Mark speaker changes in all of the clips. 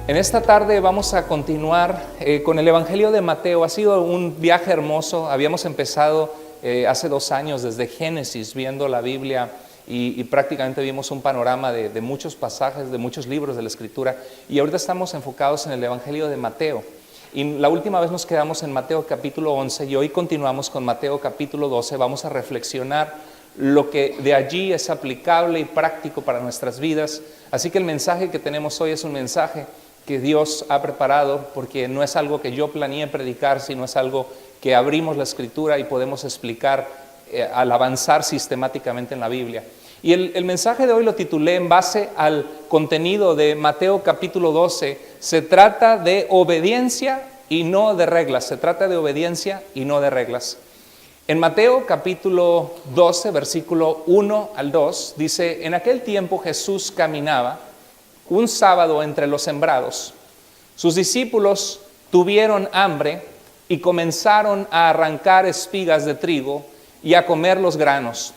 Speaker 1: En esta tarde vamos a continuar con el Evangelio de Mateo. Ha sido un viaje hermoso. Habíamos empezado hace 2 años desde Génesis viendo la Biblia y prácticamente vimos un panorama de muchos pasajes, de muchos libros de la Escritura. Y ahorita estamos enfocados en el Evangelio de Mateo. Y la última vez nos quedamos en Mateo capítulo 11 y hoy continuamos con Mateo capítulo 12. Vamos a reflexionar lo que de allí es aplicable y práctico para nuestras vidas. Así que el mensaje que tenemos hoy es un mensaje que Dios ha preparado, porque no es algo que yo planeé predicar, sino es algo que abrimos la Escritura y podemos explicar al avanzar sistemáticamente en la Biblia. Y el mensaje de hoy lo titulé en base al contenido de Mateo capítulo 12. Se trata de obediencia y no de reglas. Se trata de obediencia y no de reglas. En Mateo capítulo 12, versículo 1 al 2, dice: en aquel tiempo Jesús caminaba un sábado entre los sembrados. Sus discípulos tuvieron hambre y comenzaron a arrancar espigas de trigo y a comer los granos.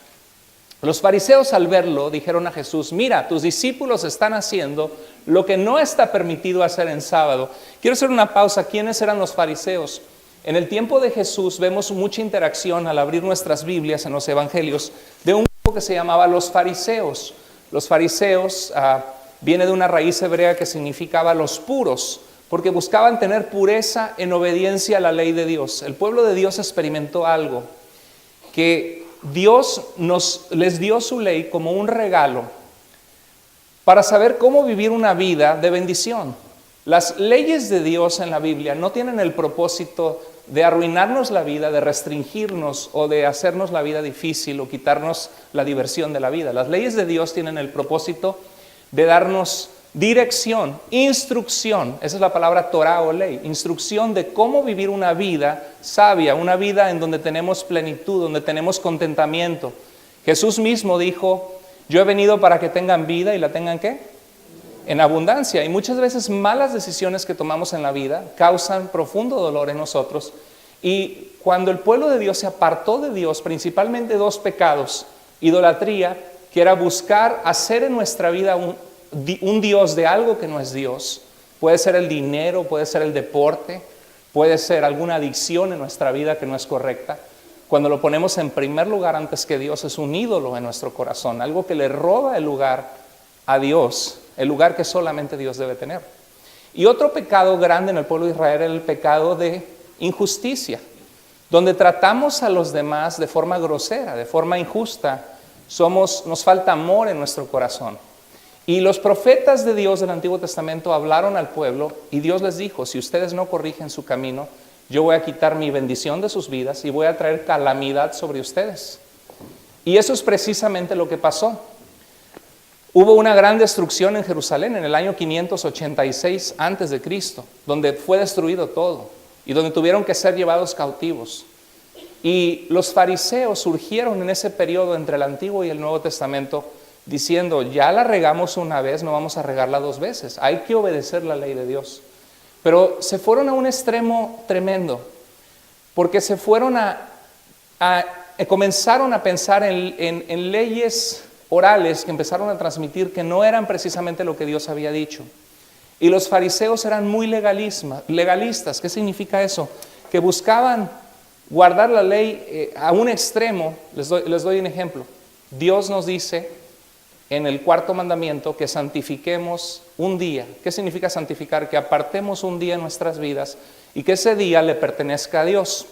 Speaker 1: Los fariseos, al verlo, dijeron a Jesús: mira, tus discípulos están haciendo lo que no está permitido hacer en sábado. Quiero hacer una pausa. ¿Quiénes eran los fariseos? En el tiempo de Jesús vemos mucha interacción al abrir nuestras Biblias en los evangelios de un grupo que se llamaba los fariseos. Los fariseos viene de una raíz hebrea que significaba los puros, porque buscaban tener pureza en obediencia a la ley de Dios. El pueblo de Dios experimentó algo, que Dios les dio su ley como un regalo para saber cómo vivir una vida de bendición. Las leyes de Dios en la Biblia no tienen el propósito de arruinarnos la vida, de restringirnos o de hacernos la vida difícil o quitarnos la diversión de la vida. Las leyes de Dios tienen el propósito de darnos dirección, instrucción. Esa es la palabra Torah o ley. Instrucción de cómo vivir una vida sabia, una vida en donde tenemos plenitud, donde tenemos contentamiento. Jesús mismo dijo: yo he venido para que tengan vida y la tengan ¿qué? En abundancia. Y muchas veces malas decisiones que tomamos en la vida causan profundo dolor en nosotros. Y cuando el pueblo de Dios se apartó de Dios, principalmente 2 pecados: idolatría, que era buscar hacer en nuestra vida un Dios de algo que no es Dios. Puede ser el dinero, puede ser el deporte, puede ser alguna adicción en nuestra vida que no es correcta. Cuando lo ponemos en primer lugar antes que Dios, es un ídolo en nuestro corazón, algo que le roba el lugar a Dios, el lugar que solamente Dios debe tener. Y otro pecado grande en el pueblo de Israel era el pecado de injusticia, donde tratamos a los demás de forma grosera, de forma injusta. Nos falta amor en nuestro corazón. Y los profetas de Dios del Antiguo Testamento hablaron al pueblo y Dios les dijo: si ustedes no corrigen su camino, yo voy a quitar mi bendición de sus vidas y voy a traer calamidad sobre ustedes. Y eso es precisamente lo que pasó. Hubo una gran destrucción en Jerusalén en el año 586 a.C., donde fue destruido todo y donde tuvieron que ser llevados cautivos. Y los fariseos surgieron en ese periodo entre el Antiguo y el Nuevo Testamento diciendo: ya la regamos una vez, no vamos a regarla 2 veces. Hay que obedecer la ley de Dios. Pero se fueron a un extremo tremendo, porque se fueron comenzaron a pensar en leyes orales que empezaron a transmitir que no eran precisamente lo que Dios había dicho. Y los fariseos eran muy legalistas. ¿Qué significa eso? Que buscaban guardar la ley a un extremo. Les doy un ejemplo. Dios nos dice en el 4º mandamiento que santifiquemos un día. ¿Qué significa santificar? Que apartemos un día en nuestras vidas y que ese día le pertenezca a Dios.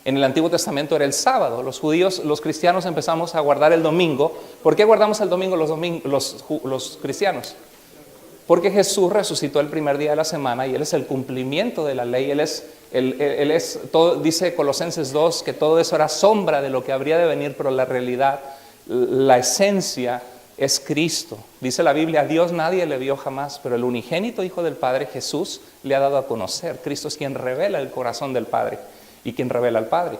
Speaker 1: En el Antiguo Testamento era el sábado. Los judíos, los cristianos empezamos a guardar el domingo. ¿Por qué guardamos el domingo los cristianos? Porque Jesús resucitó el primer día de la semana y Él es el cumplimiento de la ley. Él es todo, dice Colosenses 2, que todo eso era sombra de lo que habría de venir, pero la realidad, la esencia es Cristo. Dice la Biblia: a Dios nadie le vio jamás, pero el unigénito Hijo del Padre, Jesús, le ha dado a conocer. Cristo es quien revela el corazón del Padre y quien revela al Padre.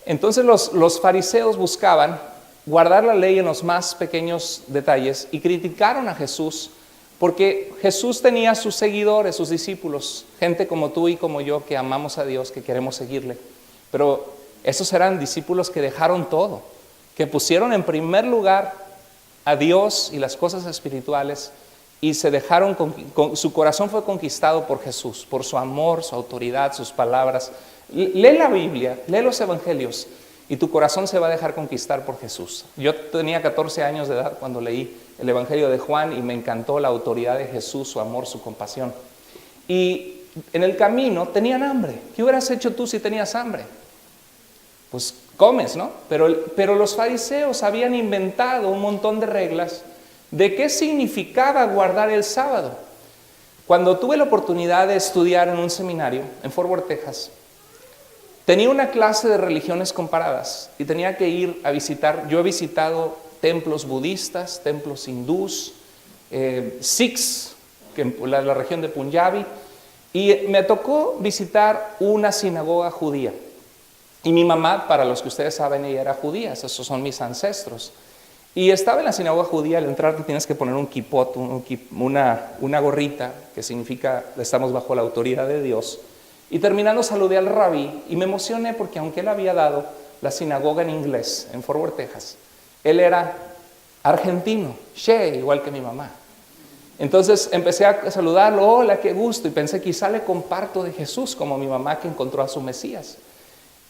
Speaker 1: Entonces los fariseos buscaban guardar la ley en los más pequeños detalles y criticaron a Jesús, porque Jesús tenía sus seguidores, sus discípulos, gente como tú y como yo que amamos a Dios, que queremos seguirle. Pero esos eran discípulos que dejaron todo, que pusieron en primer lugar a Dios y las cosas espirituales y se dejaron, su corazón fue conquistado por Jesús, por su amor, su autoridad, sus palabras. Lee la Biblia, lee los evangelios y tu corazón se va a dejar conquistar por Jesús. Yo tenía 14 años de edad cuando leí el evangelio de Juan y me encantó la autoridad de Jesús, su amor, su compasión. Y en el camino tenían hambre. ¿Qué hubieras hecho tú si tenías hambre? Pues comes, ¿no? Pero los fariseos habían inventado un montón de reglas de qué significaba guardar el sábado. Cuando tuve la oportunidad de estudiar en un seminario en Fort Worth, Texas, tenía una clase de religiones comparadas y tenía que ir a visitar. Yo he visitado templos budistas, templos hindús, Sikhs, la región de Punjabi, y me tocó visitar una sinagoga judía. Y mi mamá, para los que ustedes saben, ella era judía, esos son mis ancestros. Y estaba en la sinagoga judía. Al entrar te tienes que poner un kipot, una gorrita, que significa estamos bajo la autoridad de Dios. Y terminando saludé al rabí y me emocioné porque aunque él había dado la sinagoga en inglés en Fort Worth, Texas, él era argentino, igual que mi mamá. Entonces empecé a saludarlo, hola, qué gusto, y pensé quizá le comparto de Jesús como mi mamá que encontró a su Mesías.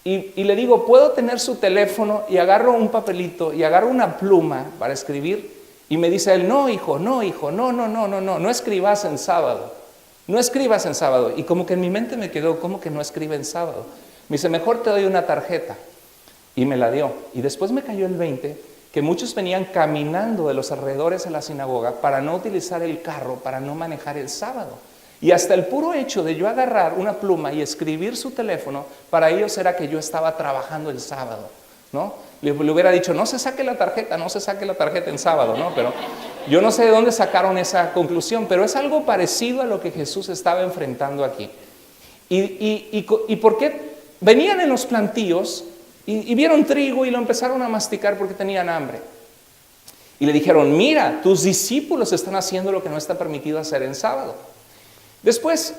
Speaker 1: Y le digo, ¿puedo tener su teléfono? Y agarro un papelito y agarro una pluma para escribir. Y me dice él, no hijo, no escribas en sábado. No escribas en sábado. Y como que en mi mente me quedó, ¿cómo que no escribe en sábado? Me dice, mejor te doy una tarjeta. Y me la dio. Y después me cayó el 20, que muchos venían caminando de los alrededores de la sinagoga para no utilizar el carro, para no manejar el sábado. Y hasta el puro hecho de yo agarrar una pluma y escribir su teléfono, para ellos era que yo estaba trabajando el sábado, ¿no? Le hubiera dicho, no se saque la tarjeta en sábado, ¿no? Pero yo no sé de dónde sacaron esa conclusión, pero es algo parecido a lo que Jesús estaba enfrentando aquí. ¿Y por qué? Venían en los plantíos y vieron trigo y lo empezaron a masticar porque tenían hambre. Y le dijeron, mira, tus discípulos están haciendo lo que no está permitido hacer en sábado. Después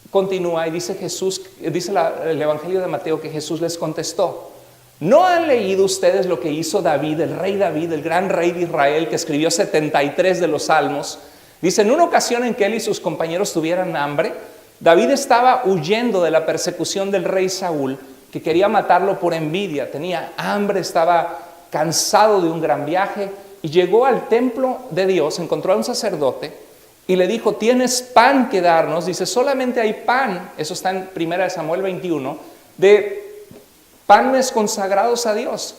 Speaker 1: continúa y dice Jesús, dice el Evangelio de Mateo que Jesús les contestó, ¿no han leído ustedes lo que hizo David, el gran rey de Israel, que escribió 73 de los salmos? Dice, en una ocasión en que él y sus compañeros tuvieran hambre, David estaba huyendo de la persecución del rey Saúl, que quería matarlo por envidia, tenía hambre, estaba cansado de un gran viaje, y llegó al templo de Dios, encontró a un sacerdote, y le dijo, ¿tienes pan que darnos? Dice, solamente hay pan, eso está en 1 Samuel 21, de panes consagrados a Dios,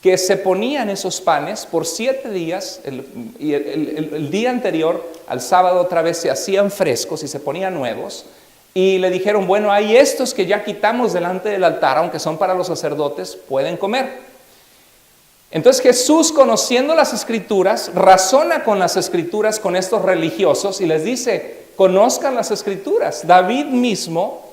Speaker 1: que se ponían esos panes por 7 días, y el día anterior, al sábado otra vez se hacían frescos y se ponían nuevos, y le dijeron, bueno, hay estos que ya quitamos delante del altar, aunque son para los sacerdotes, pueden comer. Entonces Jesús, conociendo las Escrituras, razona con las Escrituras con estos religiosos y les dice, conozcan las Escrituras. David mismo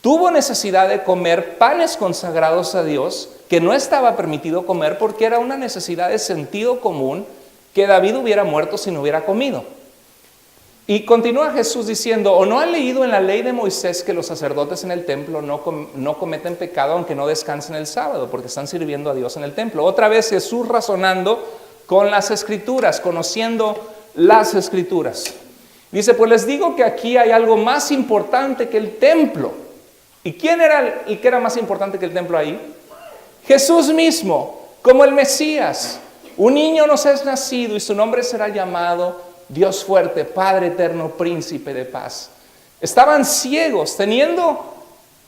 Speaker 1: tuvo necesidad de comer panes consagrados a Dios, que no estaba permitido comer porque era una necesidad de sentido común, que David hubiera muerto si no hubiera comido. Y continúa Jesús diciendo, ¿o no han leído en la ley de Moisés que los sacerdotes en el templo no cometen pecado aunque no descansen el sábado, porque están sirviendo a Dios en el templo? Otra vez Jesús razonando con las Escrituras, conociendo las Escrituras. Dice, pues les digo que aquí hay algo más importante que el templo. ¿Y quién era el que era más importante que el templo ahí? Jesús mismo, como el Mesías. Un niño nos es nacido y su nombre será llamado Dios fuerte, Padre eterno, príncipe de paz. Estaban ciegos, teniendo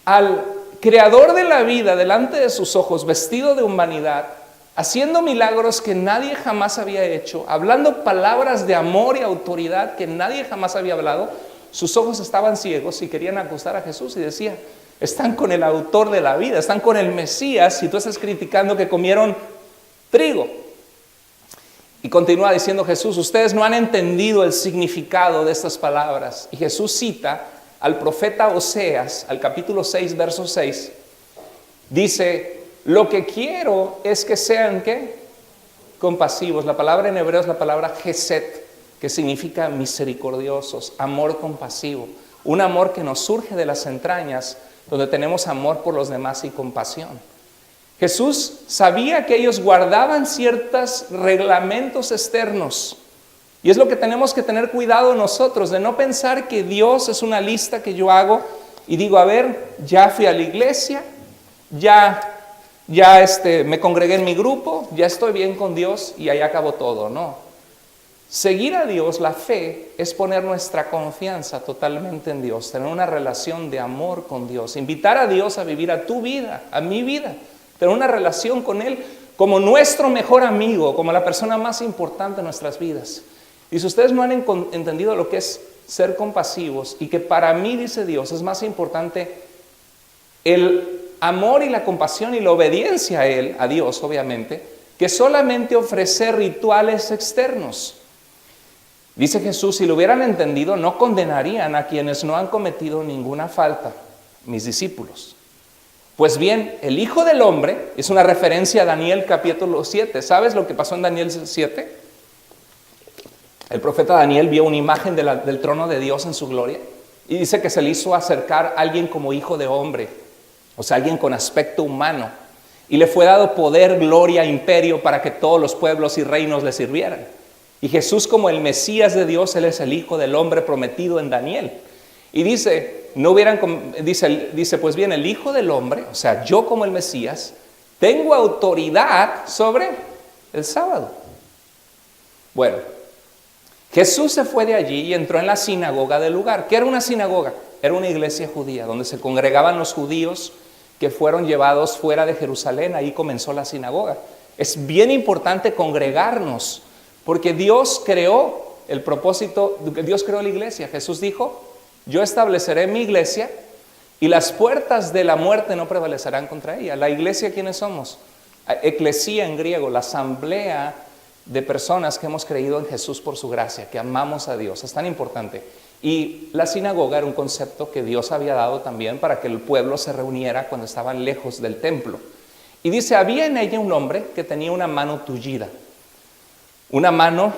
Speaker 1: al creador de la vida delante de sus ojos, vestido de humanidad, haciendo milagros que nadie jamás había hecho, hablando palabras de amor y autoridad que nadie jamás había hablado. Sus ojos estaban ciegos y querían acusar a Jesús y decía, están con el autor de la vida, están con el Mesías y tú estás criticando que comieron trigo. Y continúa diciendo Jesús, ustedes no han entendido el significado de estas palabras. Y Jesús cita al profeta Oseas, al capítulo 6, verso 6. Dice, lo que quiero es que sean, ¿qué? Compasivos. La palabra en hebreo es la palabra Geset, que significa misericordiosos, amor compasivo. Un amor que nos surge de las entrañas, donde tenemos amor por los demás y compasión. Jesús sabía que ellos guardaban ciertos reglamentos externos, Y es lo que tenemos que tener cuidado nosotros, de no pensar que Dios es una lista que yo hago y digo, a ver, ya fui a la iglesia, ya me congregué en mi grupo, ya estoy bien con Dios y ahí acabó todo. No. Seguir a Dios, la fe, es poner nuestra confianza totalmente en Dios, tener una relación de amor con Dios, invitar a Dios a vivir a tu vida, a mi vida, tener una relación con Él como nuestro mejor amigo, como la persona más importante en nuestras vidas. Y si ustedes no han entendido lo que es ser compasivos, y que para mí, dice Dios, es más importante el amor y la compasión y la obediencia a Él, a Dios obviamente, que solamente ofrecer rituales externos. Dice Jesús, si lo hubieran entendido, no condenarían a quienes no han cometido ninguna falta, mis discípulos. Pues bien, el Hijo del Hombre, es una referencia a Daniel capítulo 7. ¿Sabes lo que pasó en Daniel 7? El profeta Daniel vio una imagen del trono de Dios en su gloria y dice que se le hizo acercar a alguien como hijo de hombre, o sea, alguien con aspecto humano, y le fue dado poder, gloria, imperio para que todos los pueblos y reinos le sirvieran. Y Jesús, como el Mesías de Dios, Él es el Hijo del Hombre prometido en Daniel. Y dice, pues bien, el Hijo del Hombre, o sea, yo como el Mesías, tengo autoridad sobre el sábado. Bueno, Jesús se fue de allí y entró en la sinagoga del lugar. ¿Qué era una sinagoga? Era una iglesia judía donde se congregaban los judíos que fueron llevados fuera de Jerusalén. Ahí comenzó la sinagoga. Es bien importante congregarnos porque Dios creó el propósito, Dios creó la iglesia. Jesús dijo, yo estableceré mi iglesia y las puertas de la muerte no prevalecerán contra ella. La iglesia, ¿quiénes somos? Eclesía en griego, la asamblea de personas que hemos creído en Jesús por su gracia, que amamos a Dios. Es tan importante. Y la sinagoga era un concepto que Dios había dado también para que el pueblo se reuniera cuando estaban lejos del templo. Y dice, había en ella un hombre que tenía una mano tullida, una mano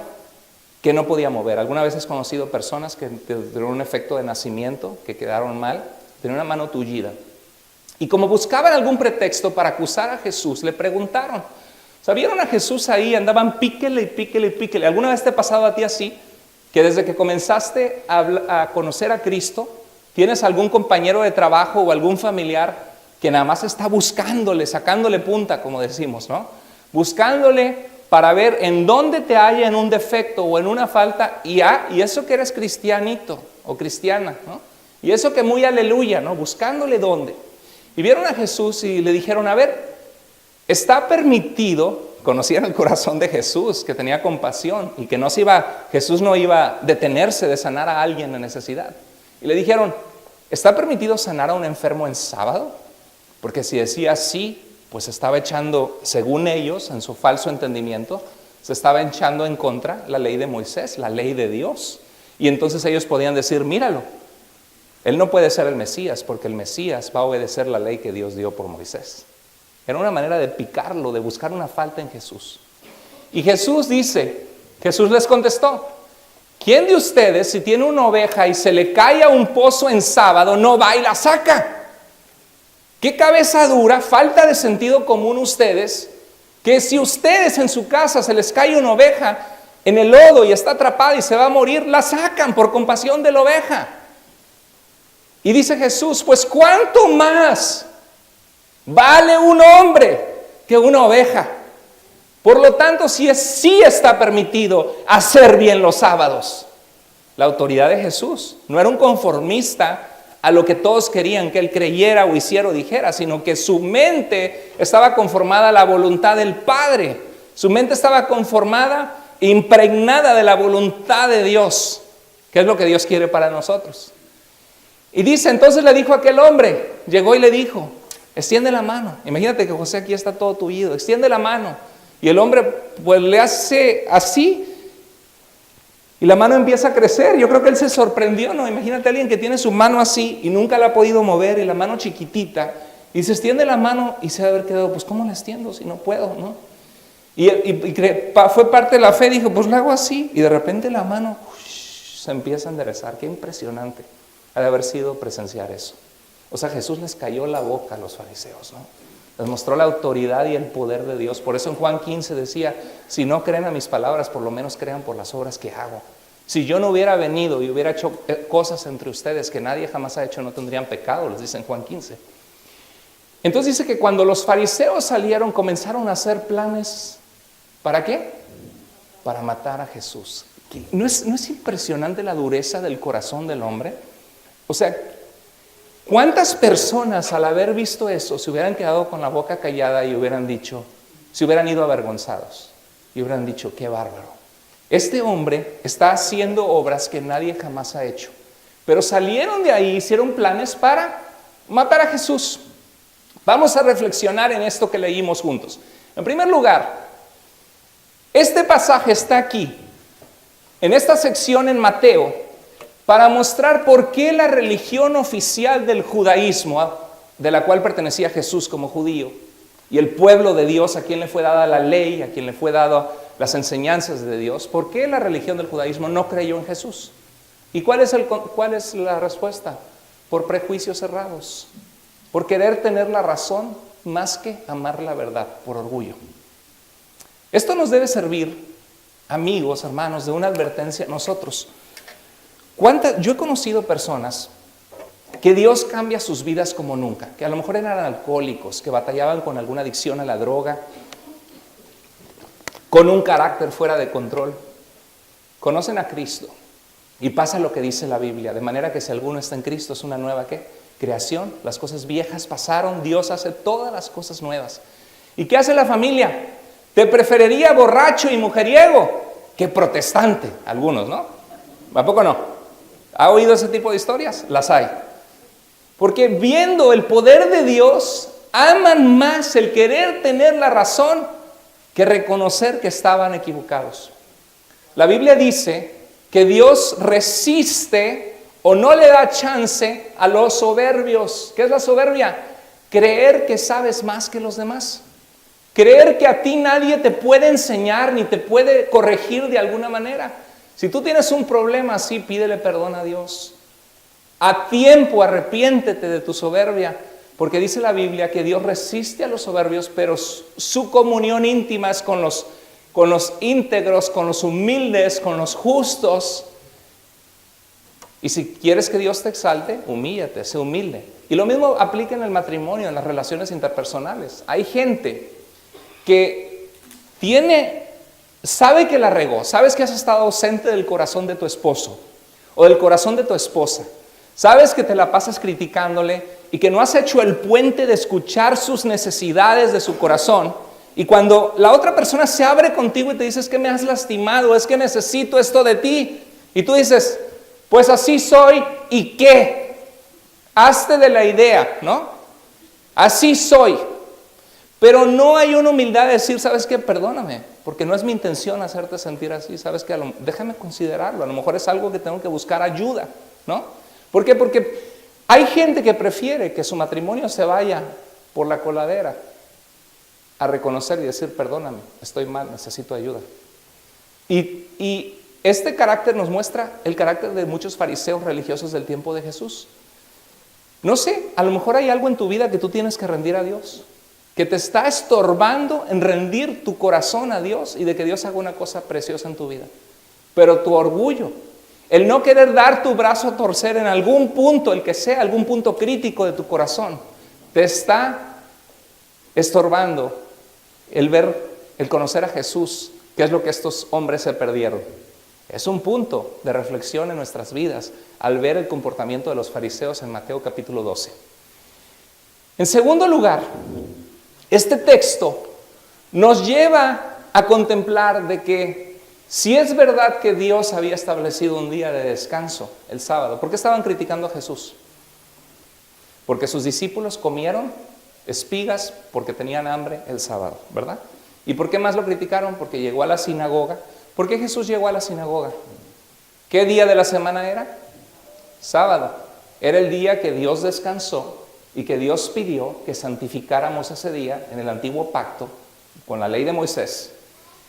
Speaker 1: que no podía mover. ¿Alguna vez has conocido personas que tuvieron un efecto de nacimiento, que quedaron mal? Tenía una mano tullida. Y como buscaban algún pretexto para acusar a Jesús, le preguntaron. O sea, vieron a Jesús ahí, andaban píquele y píquele y píquele. ¿Alguna vez te ha pasado a ti así? Que desde que comenzaste a conocer a Cristo, tienes algún compañero de trabajo o algún familiar que nada más está buscándole, sacándole punta, como decimos, ¿no? Buscándole para ver en dónde te halla en un defecto o en una falta, y eso que eres cristianito o cristiana, ¿no? Y eso que muy aleluya, ¿no? Buscándole dónde. Y vieron a Jesús y le dijeron, a ver, está permitido, conocían el corazón de Jesús, que tenía compasión y que Jesús no iba a detenerse de sanar a alguien en necesidad. Y le dijeron, ¿está permitido sanar a un enfermo en sábado? Porque si decía sí, pues estaba echando, según ellos, en su falso entendimiento, se estaba echando en contra la ley de Moisés, la ley de Dios. Y entonces ellos podían decir, míralo, él no puede ser el Mesías, porque el Mesías va a obedecer la ley que Dios dio por Moisés. Era una manera de picarlo, de buscar una falta en Jesús. Y Jesús les contestó, ¿quién de ustedes, si tiene una oveja y se le cae a un pozo en sábado, no va y la saca? ¿Qué cabeza dura, falta de sentido común ustedes, que si ustedes en su casa se les cae una oveja en el lodo y está atrapada y se va a morir, la sacan por compasión de la oveja? Y dice Jesús, pues ¿cuánto más vale un hombre que una oveja? Por lo tanto, sí está permitido hacer bien los sábados. La autoridad de Jesús no era un conformista a lo que todos querían que él creyera o hiciera o dijera, sino que su mente estaba conformada a la voluntad del Padre. Su mente estaba conformada, impregnada de la voluntad de Dios, que es lo que Dios quiere para nosotros. Y dice, entonces le dijo a aquel hombre, llegó y le dijo, extiende la mano. Imagínate que José aquí está todo tullido, extiende la mano. Y el hombre pues le hace así y la mano empieza a crecer. Yo creo que él se sorprendió, ¿no? Imagínate a alguien que tiene su mano así y nunca la ha podido mover y la mano chiquitita. Y se extiende la mano y se va a haber quedado, pues ¿cómo la extiendo si no puedo, no? Y fue parte de la fe, dijo, pues la hago así. Y de repente la mano se empieza a enderezar. Qué impresionante ha de haber sido presenciar eso. O sea, Jesús les cayó la boca a los fariseos, ¿no? Les mostró la autoridad y el poder de Dios. Por eso en Juan 15 decía, si no creen a mis palabras, por lo menos crean por las obras que hago. Si yo no hubiera venido y hubiera hecho cosas entre ustedes que nadie jamás ha hecho, no tendrían pecado, les dice en Juan 15. Entonces dice que cuando los fariseos salieron, comenzaron a hacer planes. ¿Para qué? Para matar a Jesús. ¿No es impresionante la dureza del corazón del hombre? O sea, ¿cuántas personas al haber visto eso se hubieran quedado con la boca callada y hubieran dicho, se hubieran ido avergonzados y hubieran dicho, qué bárbaro? Este hombre está haciendo obras que nadie jamás ha hecho. Pero salieron de ahí, hicieron planes para matar a Jesús. Vamos a reflexionar en esto que leímos juntos. En primer lugar, este pasaje está aquí, en esta sección en Mateo, para mostrar por qué la religión oficial del judaísmo, de la cual pertenecía Jesús como judío, y el pueblo de Dios, a quien le fue dada la ley, a quien le fue dado las enseñanzas de Dios, ¿por qué la religión del judaísmo no creyó en Jesús? ¿Y cuál es la respuesta? Por prejuicios errados, por querer tener la razón más que amar la verdad, por orgullo. Esto nos debe servir, amigos, hermanos, de una advertencia a nosotros. Yo he conocido personas que Dios cambia sus vidas como nunca, que a lo mejor eran alcohólicos, que batallaban con alguna adicción a la droga, con un carácter fuera de control. Conocen a Cristo y pasa lo que dice la Biblia, de manera que si alguno está en Cristo es una nueva ¿qué? Creación. Las cosas viejas pasaron, Dios hace todas las cosas nuevas. ¿Y qué hace la familia? Te preferiría borracho y mujeriego que protestante, algunos, ¿no? ¿A poco no? ¿Ha oído ese tipo de historias? Las hay. Porque viendo el poder de Dios, aman más el querer tener la razón que reconocer que estaban equivocados. La Biblia dice que Dios resiste o no le da chance a los soberbios. ¿Qué es la soberbia? Creer que sabes más que los demás. Creer que a ti nadie te puede enseñar ni te puede corregir de alguna manera. Si tú tienes un problema así, pídele perdón a Dios. A tiempo arrepiéntete de tu soberbia, porque dice la Biblia que Dios resiste a los soberbios, pero su comunión íntima es con los íntegros, con los humildes, con los justos. Y si quieres que Dios te exalte, humíllate, sé humilde. Y lo mismo aplica en el matrimonio, en las relaciones interpersonales. Hay gente que sabe que la regó, sabes que has estado ausente del corazón de tu esposo o del corazón de tu esposa, sabes que te la pasas criticándole y que no has hecho el puente de escuchar sus necesidades de su corazón, y cuando la otra persona se abre contigo y te dice, es que me has lastimado, es que necesito esto de ti, y tú dices, pues así soy, ¿y qué? Hazte de la idea, ¿no? Así soy. Pero no hay una humildad de decir, ¿sabes qué? Perdóname, porque no es mi intención hacerte sentir así. ¿Sabes qué? Déjame considerarlo. A lo mejor es algo que tengo que buscar ayuda, ¿no? ¿Por qué? Porque hay gente que prefiere que su matrimonio se vaya por la coladera a reconocer y decir, perdóname, estoy mal, necesito ayuda. Y este carácter nos muestra el carácter de muchos fariseos religiosos del tiempo de Jesús. No sé, a lo mejor hay algo en tu vida que tú tienes que rendir a Dios, que te está estorbando en rendir tu corazón a Dios y de que Dios haga una cosa preciosa en tu vida. Pero tu orgullo, el no querer dar tu brazo a torcer en algún punto, el que sea, algún punto crítico de tu corazón, te está estorbando el conocer a Jesús, que es lo que estos hombres se perdieron. Es un punto de reflexión en nuestras vidas al ver el comportamiento de los fariseos en Mateo capítulo 12. En segundo lugar, este texto nos lleva a contemplar de que si es verdad que Dios había establecido un día de descanso, el sábado, ¿por qué estaban criticando a Jesús? Porque sus discípulos comieron espigas porque tenían hambre el sábado, ¿verdad? ¿Y por qué más lo criticaron? Porque llegó a la sinagoga. ¿Por qué Jesús llegó a la sinagoga? ¿Qué día de la semana era? Sábado. Era el día que Dios descansó y que Dios pidió que santificáramos ese día en el antiguo pacto con la ley de Moisés.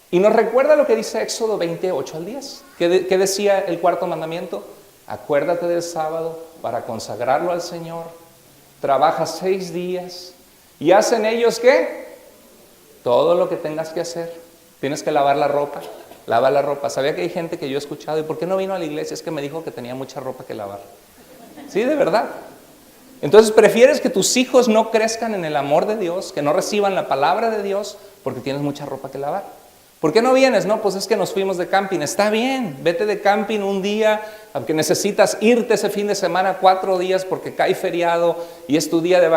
Speaker 1: Y nos recuerda lo que dice Éxodo 28 al 10. ¿Qué decía el cuarto mandamiento? Acuérdate del sábado para consagrarlo al Señor. Trabaja 6 días ¿Y hacen ellos qué? Todo lo que tengas que hacer. Tienes que lavar la ropa. Lava la ropa. Sabía que hay gente que yo he escuchado, ¿y por qué no vino a la iglesia? Es que me dijo que tenía mucha ropa que lavar. Sí, de verdad. Entonces prefieres que tus hijos no crezcan en el amor de Dios, que no reciban la palabra de Dios, porque tienes mucha ropa que lavar. ¿Por qué no vienes? No, pues es que nos fuimos de camping. Está bien, vete de camping un día, aunque necesitas irte ese fin de semana 4 días porque cae feriado y es tu día de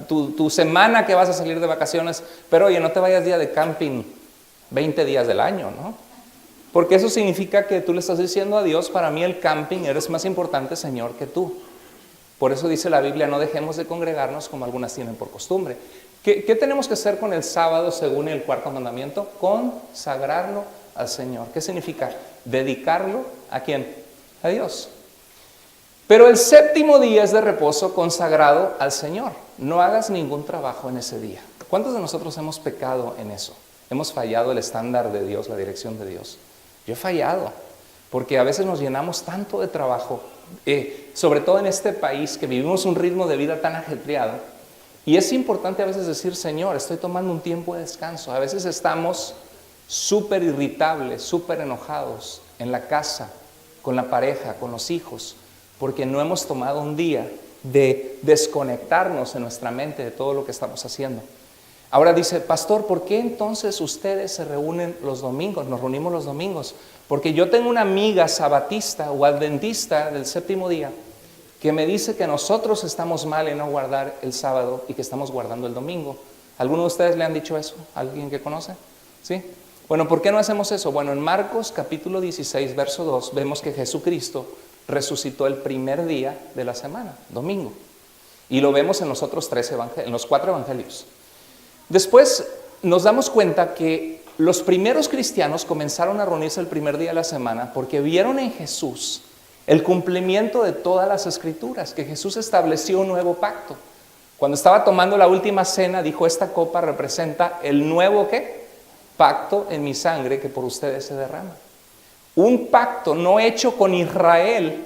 Speaker 1: tu semana que vas a salir de vacaciones. Pero oye, no te vayas día de camping 20 días del año, ¿no? Porque eso significa que tú le estás diciendo a Dios, para mí el camping eres más importante, Señor, que tú. Por eso dice la Biblia, no dejemos de congregarnos como algunas tienen por costumbre. ¿Qué tenemos que hacer con el sábado según el 4º mandamiento? Consagrarlo al Señor. ¿Qué significa? Dedicarlo ¿a quién? A Dios. Pero el 7º día es de reposo consagrado al Señor. No hagas ningún trabajo en ese día. ¿Cuántos de nosotros hemos pecado en eso? Hemos fallado el estándar de Dios, la dirección de Dios. Yo he fallado, porque a veces nos llenamos tanto de trabajo, sobre todo en este país que vivimos un ritmo de vida tan ajetreado, y es importante a veces decir, Señor, estoy tomando un tiempo de descanso. A veces estamos súper irritables, súper enojados en la casa, con la pareja, con los hijos, porque no hemos tomado un día de desconectarnos en nuestra mente de todo lo que estamos haciendo. Ahora dice, pastor, ¿por qué entonces ustedes se reúnen los domingos? Nos reunimos los domingos. Porque yo tengo una amiga sabatista o adventista del 7º día que me dice que nosotros estamos mal en no guardar el sábado y que estamos guardando el domingo. ¿Alguno de ustedes le han dicho eso? ¿Alguien que conoce? ¿Sí? Bueno, ¿por qué no hacemos eso? Bueno, en Marcos capítulo 16, verso 2, vemos que Jesucristo resucitó el primer día de la semana, domingo. Y lo vemos en los otros 4 evangelios. Después nos damos cuenta que los primeros cristianos comenzaron a reunirse el primer día de la semana porque vieron en Jesús el cumplimiento de todas las escrituras, que Jesús estableció un nuevo pacto. Cuando estaba tomando la última cena, dijo, esta copa representa el nuevo ¿qué? Pacto en mi sangre que por ustedes se derrama. Un pacto no hecho con Israel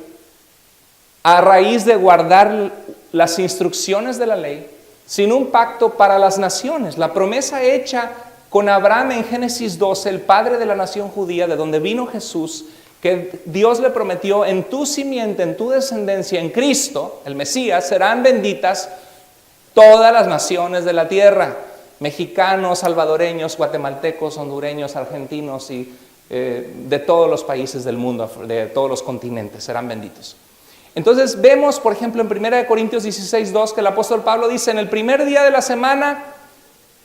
Speaker 1: a raíz de guardar las instrucciones de la ley, sino un pacto para las naciones. La promesa hecha con Abraham en Génesis 12, el padre de la nación judía, de donde vino Jesús, que Dios le prometió, en tu simiente, en tu descendencia, en Cristo, el Mesías, serán benditas todas las naciones de la tierra. Mexicanos, salvadoreños, guatemaltecos, hondureños, argentinos y de todos los países del mundo, de todos los continentes, serán benditos. Entonces vemos, por ejemplo, en 1 Corintios 16, 2, que el apóstol Pablo dice, en el primer día de la semana,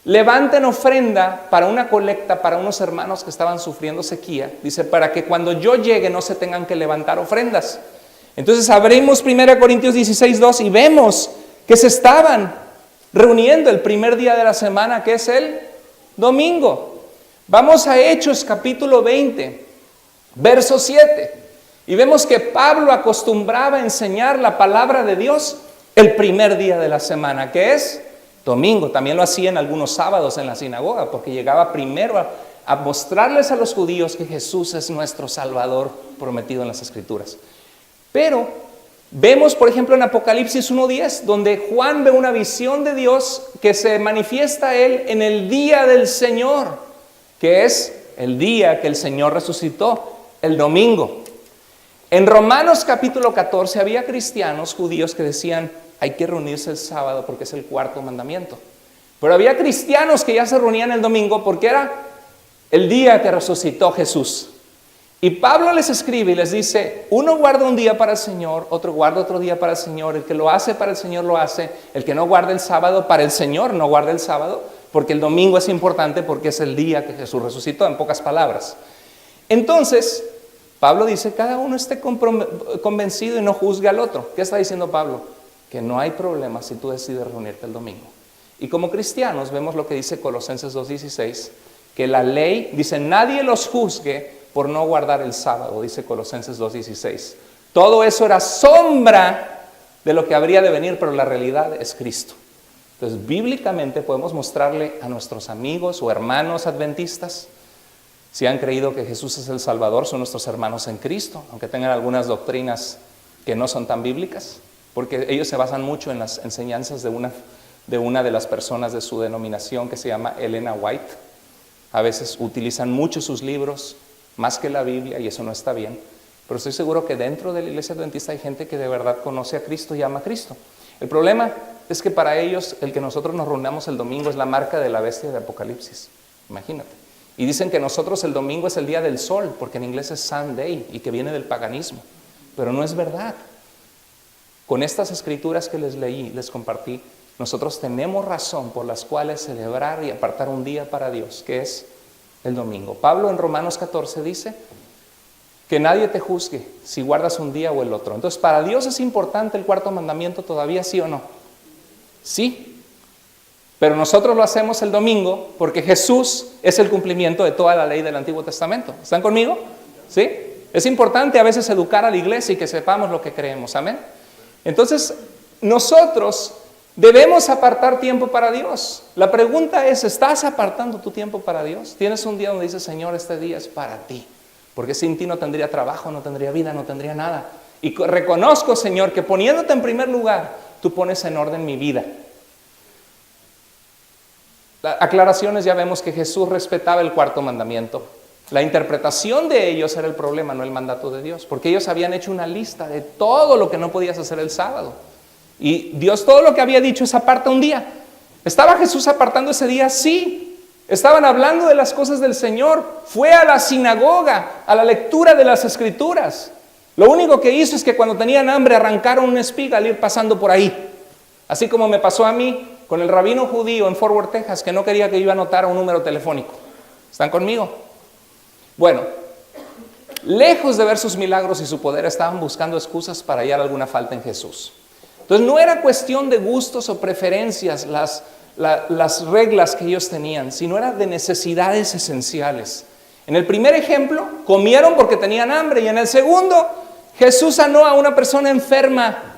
Speaker 1: levanten ofrenda para una colecta para unos hermanos que estaban sufriendo sequía. Dice, para que cuando yo llegue no se tengan que levantar ofrendas. Entonces abrimos 1 Corintios 16, 2 y vemos que se estaban reuniendo el primer día de la semana, que es el domingo. Vamos a Hechos capítulo 20, verso 7. Y vemos que Pablo acostumbraba a enseñar la palabra de Dios el primer día de la semana, que es domingo. También lo hacía en algunos sábados en la sinagoga, porque llegaba primero a mostrarles a los judíos que Jesús es nuestro Salvador prometido en las Escrituras. Pero vemos, por ejemplo, en Apocalipsis 1:10, donde Juan ve una visión de Dios que se manifiesta a él en el día del Señor, que es el día que el Señor resucitó, el domingo. En Romanos capítulo 14 había cristianos judíos que decían, hay que reunirse el sábado porque es el 4º mandamiento. Pero había cristianos que ya se reunían el domingo porque era el día que resucitó Jesús. Y Pablo les escribe y les dice, uno guarda un día para el Señor, otro guarda otro día para el Señor, el que lo hace para el Señor lo hace, el que no guarda el sábado para el Señor no guarda el sábado, porque el domingo es importante porque es el día que Jesús resucitó, en pocas palabras. Entonces, Pablo dice, cada uno esté convencido y no juzgue al otro. ¿Qué está diciendo Pablo? Que no hay problema si tú decides reunirte el domingo. Y como cristianos vemos lo que dice Colosenses 2:16, que la ley, dice, nadie los juzgue por no guardar el sábado, dice Colosenses 2:16. Todo eso era sombra de lo que habría de venir, pero la realidad es Cristo. Entonces, bíblicamente podemos mostrarle a nuestros amigos o hermanos adventistas, si han creído que Jesús es el Salvador, son nuestros hermanos en Cristo, aunque tengan algunas doctrinas que no son tan bíblicas, porque ellos se basan mucho en las enseñanzas de una de una de las personas de su denominación que se llama Elena White. A veces utilizan mucho sus libros, más que la Biblia, y eso no está bien. Pero estoy seguro que dentro de la iglesia adventista hay gente que de verdad conoce a Cristo y ama a Cristo. El problema es que para ellos el que nosotros nos reunamos el domingo es la marca de la bestia de Apocalipsis. Imagínate. Y dicen que nosotros el domingo es el día del sol, porque en inglés es Sunday y que viene del paganismo. Pero no es verdad. Con estas escrituras que les leí, les compartí, nosotros tenemos razón por las cuales celebrar y apartar un día para Dios, que es el domingo. Pablo en Romanos 14 dice que nadie te juzgue si guardas un día o el otro. Entonces, ¿para Dios es importante el cuarto mandamiento todavía, sí o no? Sí, pero nosotros lo hacemos el domingo porque Jesús es el cumplimiento de toda la ley del Antiguo Testamento. ¿Están conmigo? ¿Sí? Es importante a veces educar a la iglesia y que sepamos lo que creemos. Amén. Entonces, nosotros debemos apartar tiempo para Dios. La pregunta es, ¿estás apartando tu tiempo para Dios? ¿Tienes un día donde dices, Señor, este día es para ti? Porque sin ti no tendría trabajo, no tendría vida, no tendría nada. Y reconozco, Señor, que poniéndote en primer lugar, tú pones en orden mi vida. Aclaraciones, ya vemos que Jesús respetaba el cuarto mandamiento. La interpretación de ellos era el problema, no el mandato de Dios. Porque ellos habían hecho una lista de todo lo que no podías hacer el sábado. Y Dios todo lo que había dicho es aparta un día. ¿Estaba Jesús apartando ese día? Sí. Estaban hablando de las cosas del Señor. Fue a la sinagoga, a la lectura de las Escrituras. Lo único que hizo es que cuando tenían hambre arrancaron una espiga al ir pasando por ahí. Así como me pasó a mí con el rabino judío en Fort Worth, Texas, que no quería que yo anotara un número telefónico. ¿Están conmigo? Bueno, lejos de ver sus milagros y su poder, estaban buscando excusas para hallar alguna falta en Jesús. Entonces no era cuestión de gustos o preferencias las reglas que ellos tenían, sino era de necesidades esenciales. En el primer ejemplo, comieron porque tenían hambre, y en el segundo, Jesús sanó a una persona enferma.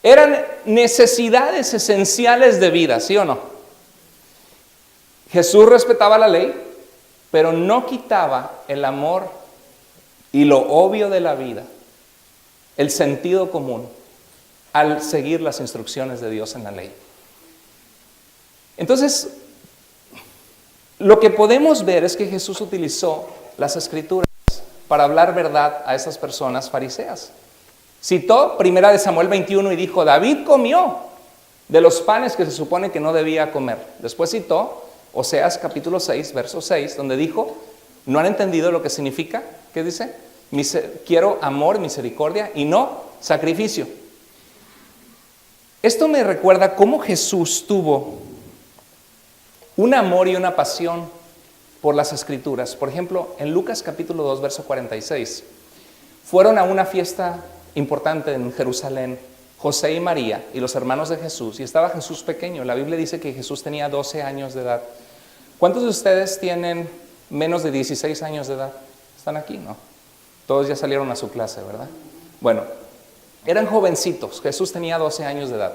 Speaker 1: Eran necesidades esenciales de vida, ¿sí o no? Jesús respetaba la ley, pero no quitaba el amor y lo obvio de la vida, el sentido común, al seguir las instrucciones de Dios en la ley. Entonces, lo que podemos ver es que Jesús utilizó las Escrituras para hablar verdad a esas personas fariseas. Citó 1 Samuel 21 y dijo, David comió de los panes que se supone que no debía comer. Después citó Oseas capítulo 6, verso 6, donde dijo, ¿no han entendido lo que significa? ¿Qué dice? Quiero amor, misericordia y no sacrificio. Esto me recuerda cómo Jesús tuvo un amor y una pasión por las Escrituras. Por ejemplo, en Lucas capítulo 2, verso 46, fueron a una fiesta importante en Jerusalén, José y María y los hermanos de Jesús, y estaba Jesús pequeño. La Biblia dice que Jesús tenía 12 años de edad. ¿Cuántos de ustedes tienen menos de 16 años de edad? ¿Están aquí? No. Todos ya salieron a su clase, ¿verdad? Bueno, eran jovencitos. Jesús tenía 12 años de edad.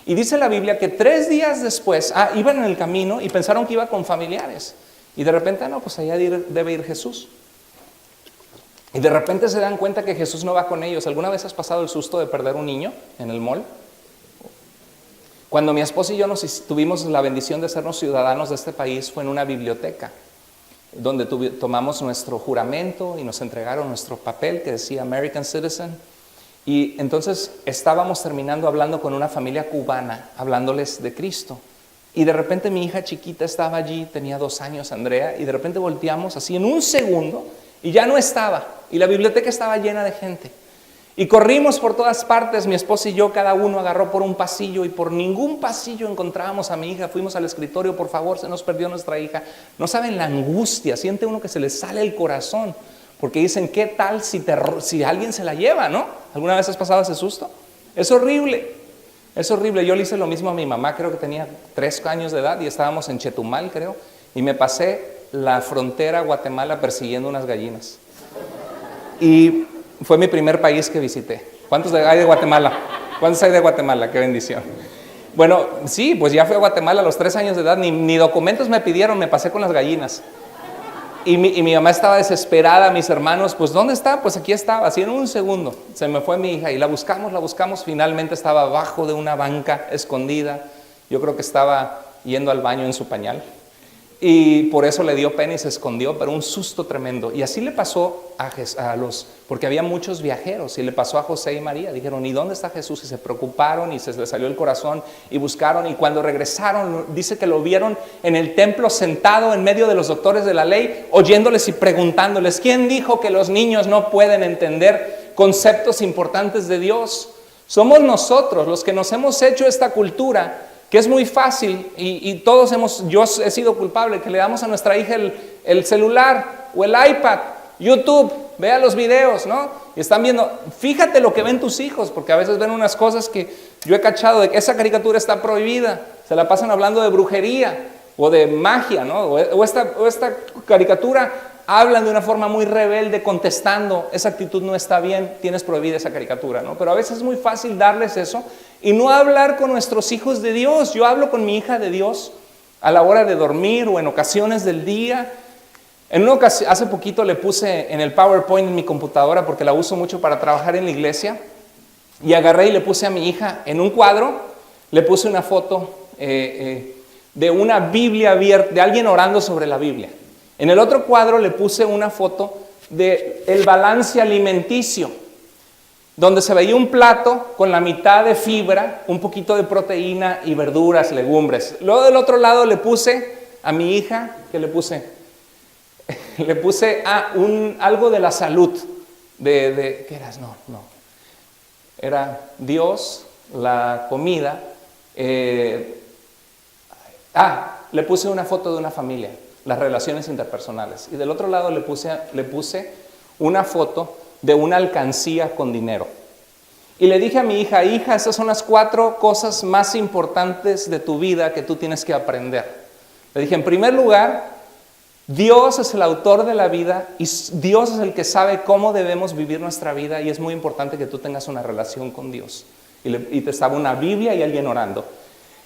Speaker 1: Y dice la Biblia que 3 días después, iban en el camino y pensaron que iba con familiares. Y de repente, no, pues allá debe ir Jesús. Y de repente se dan cuenta que Jesús no va con ellos. ¿Alguna vez has pasado el susto de perder un niño en el mall? Cuando mi esposa y yo tuvimos la bendición de sernos ciudadanos de este país, fue en una biblioteca, donde tomamos nuestro juramento y nos entregaron nuestro papel que decía American Citizen. Y entonces estábamos terminando hablando con una familia cubana, hablándoles de Cristo. Y de repente mi hija chiquita estaba allí, tenía 2 años, Andrea, y de repente volteamos así en un segundo y ya no estaba. Y la biblioteca estaba llena de gente. Y corrimos por todas partes, mi esposa y yo, cada uno agarró por un pasillo y por ningún pasillo encontrábamos a mi hija. Fuimos al escritorio, por favor, se nos perdió nuestra hija. No saben la angustia, siente uno que se le sale el corazón. Porque dicen, ¿qué tal si alguien se la lleva, no? ¿Alguna vez has pasado ese susto? Es horrible, es horrible. Yo le hice lo mismo a mi mamá, creo que tenía 3 años de edad y estábamos en Chetumal, creo. Y me pasé la frontera a Guatemala persiguiendo unas gallinas. Y fue mi primer país que visité. ¿Cuántos hay de Guatemala? ¿Cuántos hay de Guatemala? ¡Qué bendición! Bueno, sí, pues ya fui a Guatemala a los 3 años de edad, ni documentos me pidieron, me pasé con las gallinas. Y mi mamá estaba desesperada, mis hermanos, pues ¿dónde está? Pues aquí estaba, así en un segundo. Se me fue mi hija y la buscamos, finalmente estaba abajo de una banca escondida. Yo creo que estaba yendo al baño en su pañal. Y por eso le dio pena y se escondió, pero un susto tremendo. Y así le pasó porque había muchos viajeros, y le pasó a José y María. Dijeron, ¿y dónde está Jesús? Y se preocuparon y se les salió el corazón y buscaron. Y cuando regresaron, dice que lo vieron en el templo sentado en medio de los doctores de la ley, oyéndoles y preguntándoles, ¿quién dijo que los niños no pueden entender conceptos importantes de Dios? Somos nosotros los que nos hemos hecho esta cultura, que es muy fácil, y todos yo he sido culpable, que le damos a nuestra hija el celular o el iPad, YouTube, vea los videos, ¿no? Y están viendo, fíjate lo que ven tus hijos, porque a veces ven unas cosas que yo he cachado de que esa caricatura está prohibida, se la pasan hablando de brujería o de magia, ¿no? O esta caricatura hablan de una forma muy rebelde, contestando, esa actitud no está bien, tienes prohibida esa caricatura, ¿no? Pero a veces es muy fácil darles eso y no hablar con nuestros hijos de Dios. Yo hablo con mi hija de Dios a la hora de dormir o en ocasiones del día. En una ocasión, hace poquito le puse en el PowerPoint en mi computadora, porque la uso mucho para trabajar en la iglesia, y agarré y le puse a mi hija en un cuadro, le puse una foto de una Biblia abierta, de alguien orando sobre la Biblia. En el otro cuadro le puse una foto del balance alimenticio, donde se veía un plato con la mitad de fibra, un poquito de proteína y verduras, legumbres. Luego del otro lado le puse a mi hija, ¿qué le puse? Le puse algo de la salud, ¿qué eras? No. Era Dios, la comida. Le puse una foto de una familia, las relaciones interpersonales. Y del otro lado le puse una foto de una alcancía con dinero. Y le dije a mi hija, esas son las 4 cosas más importantes de tu vida que tú tienes que aprender. Le dije, en primer lugar, Dios es el autor de la vida y Dios es el que sabe cómo debemos vivir nuestra vida, y es muy importante que tú tengas una relación con Dios. Y te estaba una Biblia y alguien orando.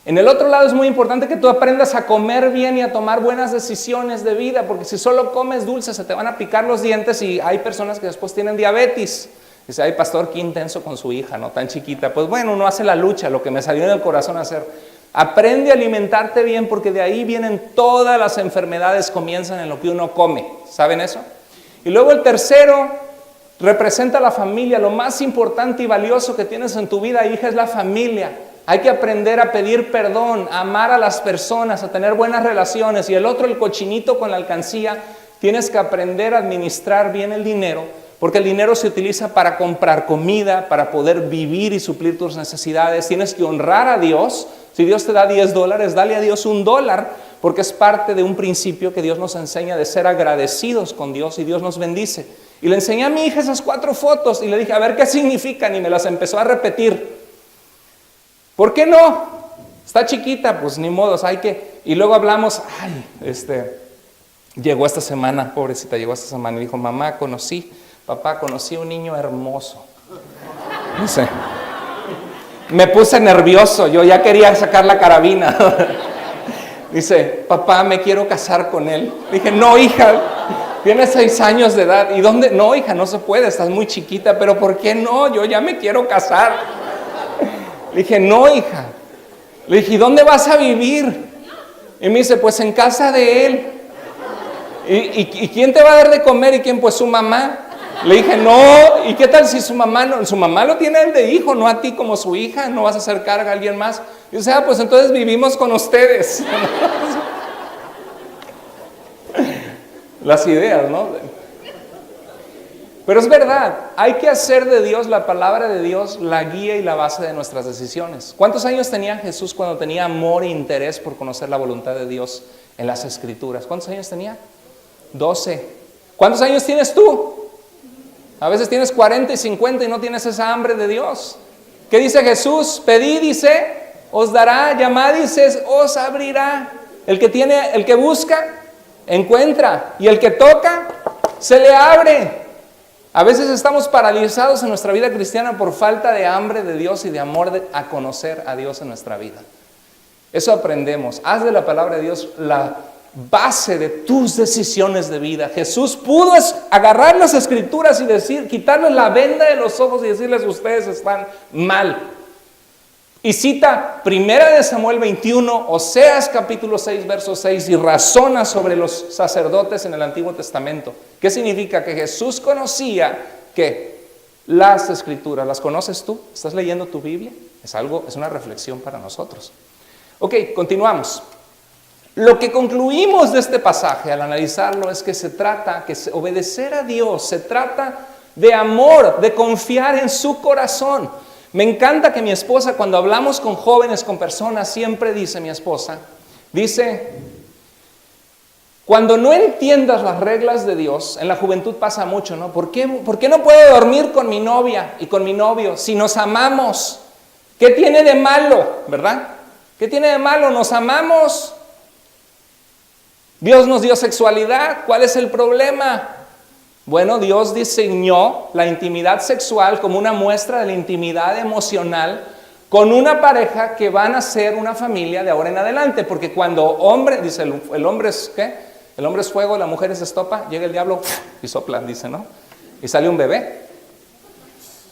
Speaker 1: En el otro lado es muy importante que tú aprendas a comer bien y a tomar buenas decisiones de vida, porque si solo comes dulce se te van a picar los dientes, y hay personas que después tienen diabetes. Dice, ay pastor, qué intenso con su hija, ¿no? Tan chiquita. Pues bueno, uno hace la lucha, lo que me salió en el corazón hacer. Aprende a alimentarte bien, porque de ahí vienen todas las enfermedades, comienzan en lo que uno come. ¿Saben eso? Y luego el tercero representa la familia. Lo más importante y valioso que tienes en tu vida, hija, es la familia. Hay que aprender a pedir perdón, a amar a las personas, a tener buenas relaciones. Y el otro, el cochinito con la alcancía, tienes que aprender a administrar bien el dinero, porque el dinero se utiliza para comprar comida, para poder vivir y suplir tus necesidades. Tienes que honrar a Dios. Si Dios te da $10, dale a Dios $1, porque es parte de un principio que Dios nos enseña de ser agradecidos con Dios, y Dios nos bendice. Y le enseñé a mi hija esas 4 fotos y le dije, a ver qué significan, y me las empezó a repetir. ¿Por qué no? Está chiquita, pues ni modos, hay que... Y luego hablamos, llegó esta semana, pobrecita, llegó esta semana y dijo, papá, conocí a un niño hermoso. No sé. Me puse nervioso, yo ya quería sacar la carabina. Dice, papá, me quiero casar con él. Dije, no, hija, tienes 6 años de edad. ¿Y dónde? No, hija, no se puede, estás muy chiquita. ¿Pero por qué no? Yo ya me quiero casar. Le dije, no, hija. Le dije, ¿y dónde vas a vivir? Y me dice, pues en casa de él. ¿Y quién te va a dar de comer? ¿Y quién? Pues su mamá. Le dije, no, ¿y qué tal si su mamá lo tiene él de hijo, no a ti como su hija? ¿No vas a hacer carga a alguien más? Y dice, pues entonces vivimos con ustedes. Las ideas, ¿no? Pero es verdad, hay que hacer de Dios, la palabra de Dios, la guía y la base de nuestras decisiones. ¿Cuántos años tenía Jesús cuando tenía amor e interés por conocer la voluntad de Dios en las Escrituras? ¿Cuántos años tenía? 12. ¿Cuántos años tienes tú? A veces tienes 40 y 50 y no tienes esa hambre de Dios. ¿Qué dice Jesús? Pedid, dice, os dará. Llamad, dice, os abrirá. El que busca, encuentra. Y el que toca, se le abre. A veces estamos paralizados en nuestra vida cristiana por falta de hambre de Dios y de amor a conocer a Dios en nuestra vida. Eso aprendemos. Haz de la palabra de Dios la base de tus decisiones de vida. Jesús pudo agarrar las Escrituras y quitarles la venda de los ojos y decirles, ustedes están mal. Y cita 1 Samuel 21, Oseas capítulo 6, verso 6, y razona sobre los sacerdotes en el Antiguo Testamento. ¿Qué significa? Que Jesús conocía que las Escrituras. ¿Las conoces tú? ¿Estás leyendo tu Biblia? Es una reflexión para nosotros. Ok, continuamos. Lo que concluimos de este pasaje al analizarlo es que se trata, obedecer a Dios, se trata de amor, de confiar en su corazón. Me encanta que mi esposa, cuando hablamos con jóvenes, con personas, siempre dice mi esposa, dice, cuando no entiendas las reglas de Dios, en la juventud pasa mucho, ¿no? ¿Por qué no puedo dormir con mi novia y con mi novio si nos amamos? ¿Qué tiene de malo, verdad? ¿Qué tiene de malo? Nos amamos. Dios nos dio sexualidad. ¿Cuál es el problema? Bueno, Dios diseñó la intimidad sexual como una muestra de la intimidad emocional con una pareja que van a ser una familia de ahora en adelante. Porque cuando hombre, dice el hombre es ¿qué? El hombre es fuego, la mujer es estopa, llega el diablo y sopla, dice, ¿no? Y sale un bebé.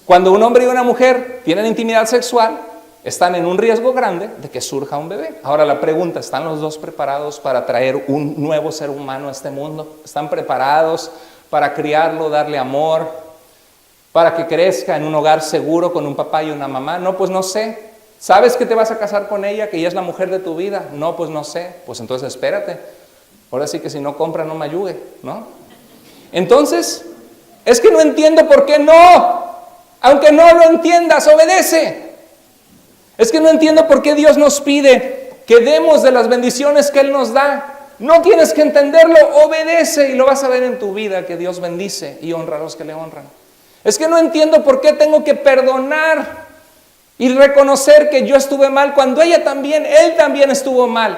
Speaker 1: Cuando un hombre y una mujer tienen intimidad sexual, están en un riesgo grande de que surja un bebé. Ahora la pregunta, ¿están los dos preparados para traer un nuevo ser humano a este mundo? ¿Están preparados para criarlo, darle amor, para que crezca en un hogar seguro con un papá y una mamá? No, pues no sé. ¿Sabes que te vas a casar con ella, que ella es la mujer de tu vida? No, pues no sé. Pues entonces espérate. Ahora sí que si no compra, no me ayude, ¿no? Entonces, es que no entiendo por qué no. Aunque no lo entiendas, obedece. Es que no entiendo por qué Dios nos pide que demos de las bendiciones que Él nos da. No tienes que entenderlo, obedece y lo vas a ver en tu vida, que Dios bendice y honra a los que le honran. Es que no entiendo por qué tengo que perdonar y reconocer que yo estuve mal cuando él también estuvo mal.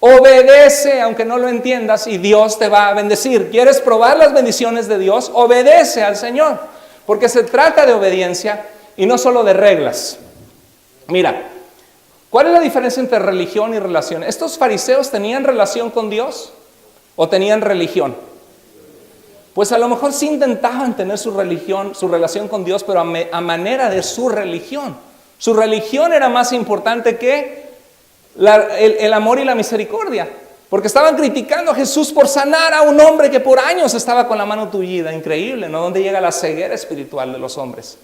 Speaker 1: Obedece, aunque no lo entiendas, y Dios te va a bendecir. ¿Quieres probar las bendiciones de Dios? Obedece al Señor, porque se trata de obediencia y no solo de reglas. Mira, ¿cuál es la diferencia entre religión y relación? ¿Estos fariseos tenían relación con Dios o tenían religión? Pues a lo mejor sí intentaban tener su relación con Dios, pero a manera de su religión. Su religión era más importante que el amor y la misericordia, porque estaban criticando a Jesús por sanar a un hombre que por años estaba con la mano tullida. Increíble, ¿no? ¿Dónde llega la ceguera espiritual de los hombres?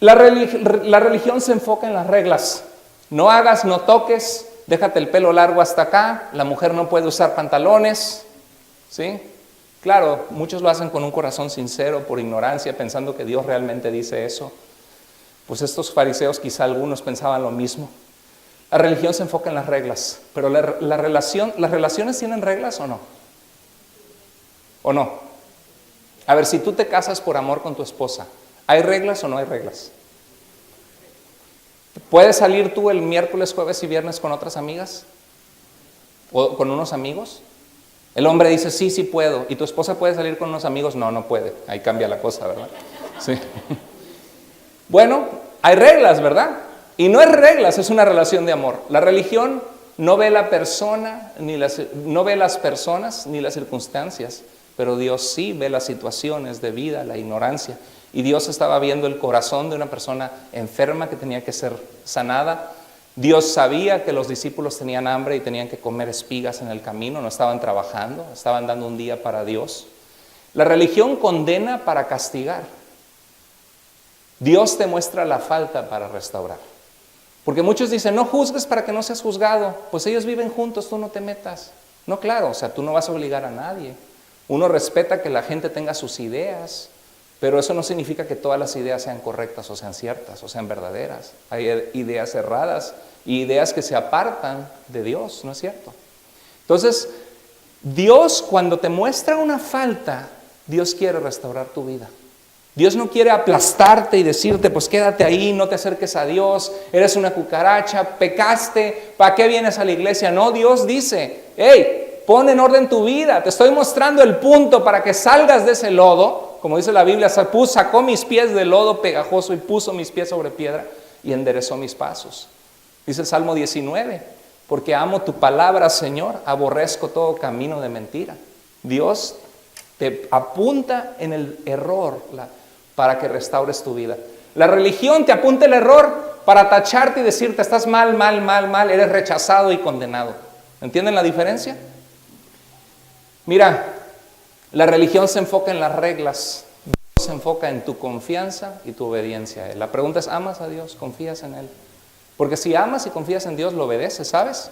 Speaker 1: La religión se enfoca en las reglas. No hagas, no toques, déjate el pelo largo hasta acá, la mujer no puede usar pantalones, ¿sí? Claro, muchos lo hacen con un corazón sincero, por ignorancia, pensando que Dios realmente dice eso. Pues estos fariseos, quizá algunos pensaban lo mismo. La religión se enfoca en las reglas, pero las relaciones tienen reglas o no. ¿O no? A ver, si tú te casas por amor con tu esposa, ¿hay reglas o no hay reglas? ¿Puedes salir tú el miércoles, jueves y viernes con otras amigas? ¿O con unos amigos? El hombre dice, sí, sí puedo. ¿Y tu esposa puede salir con unos amigos? No, no puede. Ahí cambia la cosa, ¿verdad? Sí. Bueno, hay reglas, ¿verdad? Y no es reglas, es una relación de amor. La religión no ve la persona, no ve las personas ni las circunstancias, pero Dios sí ve las situaciones de vida, la ignorancia. Y Dios estaba viendo el corazón de una persona enferma que tenía que ser sanada. Dios sabía que los discípulos tenían hambre y tenían que comer espigas en el camino, no estaban trabajando, estaban dando un día para Dios. La religión condena para castigar. Dios te muestra la falta para restaurar. Porque muchos dicen, no juzgues para que no seas juzgado. Pues ellos viven juntos, tú no te metas. No, claro, o sea, tú no vas a obligar a nadie. Uno respeta que la gente tenga sus ideas, pero eso no significa que todas las ideas sean correctas o sean ciertas o sean verdaderas. Hay ideas erradas y ideas que se apartan de Dios, ¿no es cierto? Entonces, Dios cuando te muestra una falta, Dios quiere restaurar tu vida. Dios no quiere aplastarte y decirte, pues quédate ahí, no te acerques a Dios, eres una cucaracha, pecaste, ¿para qué vienes a la iglesia? No, Dios dice, hey, pon en orden tu vida, te estoy mostrando el punto para que salgas de ese lodo. Como dice la Biblia, sacó mis pies del lodo pegajoso y puso mis pies sobre piedra y enderezó mis pasos. Dice el Salmo 19, porque amo tu palabra, Señor, aborrezco todo camino de mentira. Dios te apunta en el error para que restaures tu vida. La religión te apunta el error para tacharte y decirte, estás mal, mal, mal, mal, eres rechazado y condenado. ¿Entienden la diferencia? Mira, la religión se enfoca en las reglas, Dios se enfoca en tu confianza y tu obediencia a Él. La pregunta es, ¿amas a Dios? ¿Confías en Él? Porque si amas y confías en Dios, lo obedeces, ¿sabes?